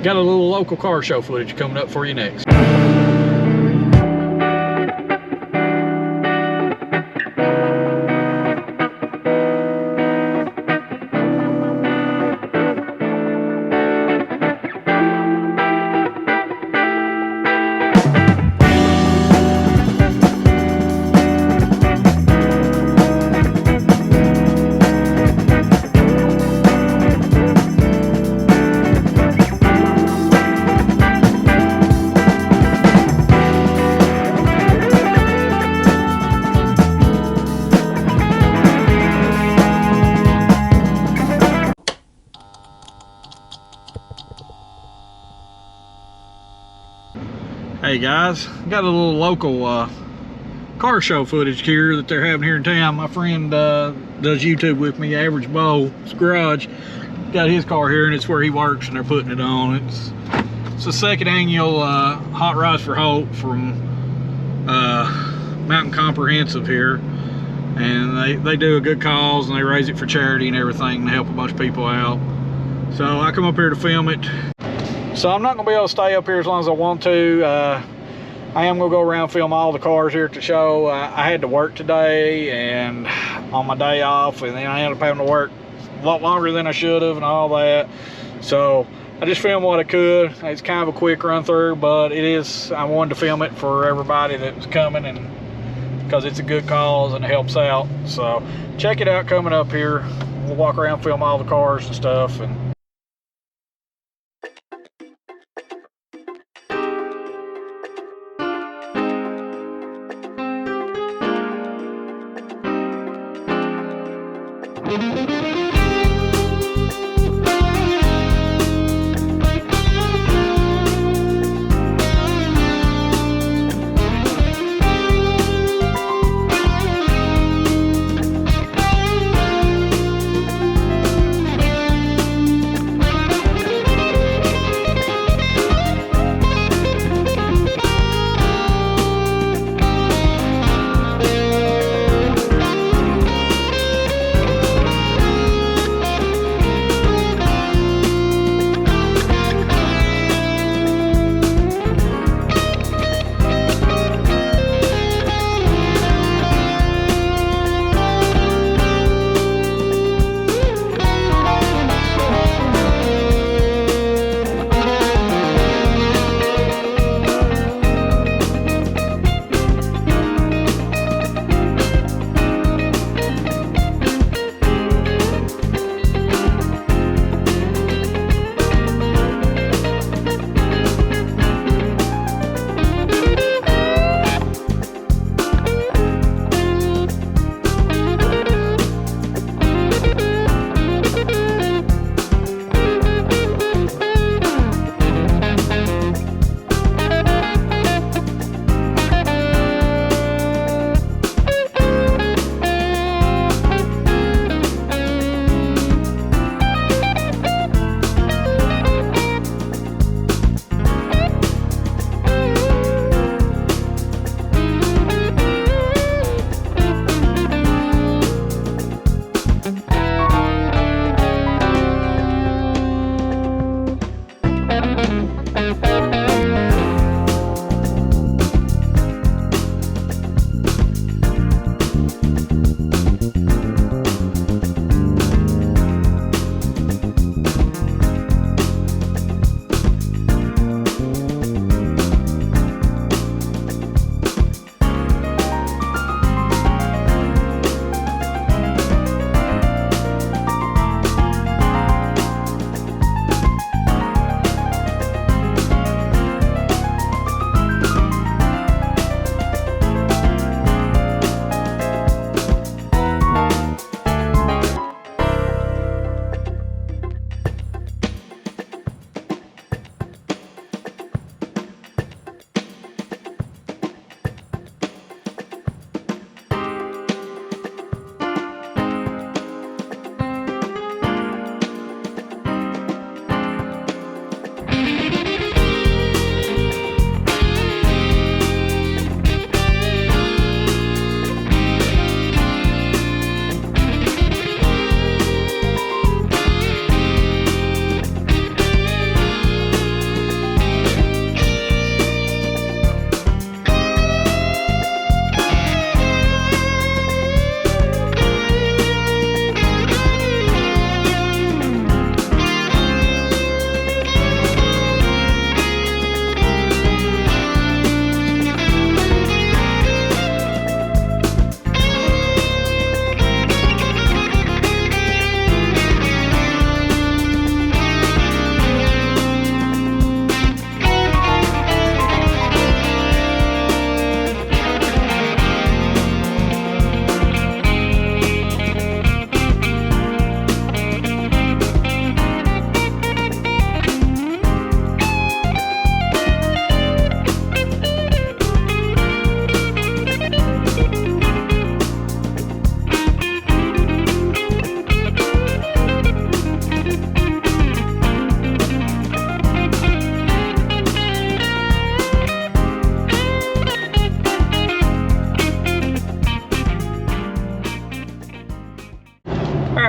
got a little local car show footage coming up for you next. Hey guys, got a little local car show footage here that they're having here in town. My friend does YouTube with me, Average Bow's garage. Got his car here and it's where he works and they're putting it on. It's the second annual Hot Rods for Hope from Mountain Comprehensive here. And they do a good cause and they raise it for charity and everything to help a bunch of people out. So I come up here to film it. So I'm not gonna be able to stay up here as long as I want to. I am gonna go around and film all the cars here at the show. I had to work today and on my day off, and then I ended up having to work a lot longer than I should have and all that. So I just filmed what I could. It's kind of a quick run through, but I wanted to film it for everybody that was coming, and because it's a good cause and it helps out. So check it out coming up here. We'll walk around, film all the cars and stuff. And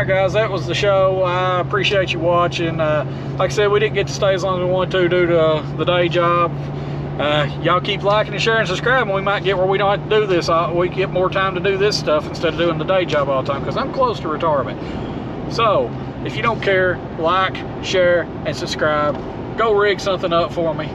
right, guys, that was the show. I appreciate you watching. Like I said, we didn't get to stay as long as we wanted to due to the day job. Y'all keep liking and sharing and subscribing. We might get where we don't have to do this. We get more time to do this stuff instead of doing the day job all the time, because I'm close to retirement. So if you don't care, like, share, and subscribe. Go rig something up for me.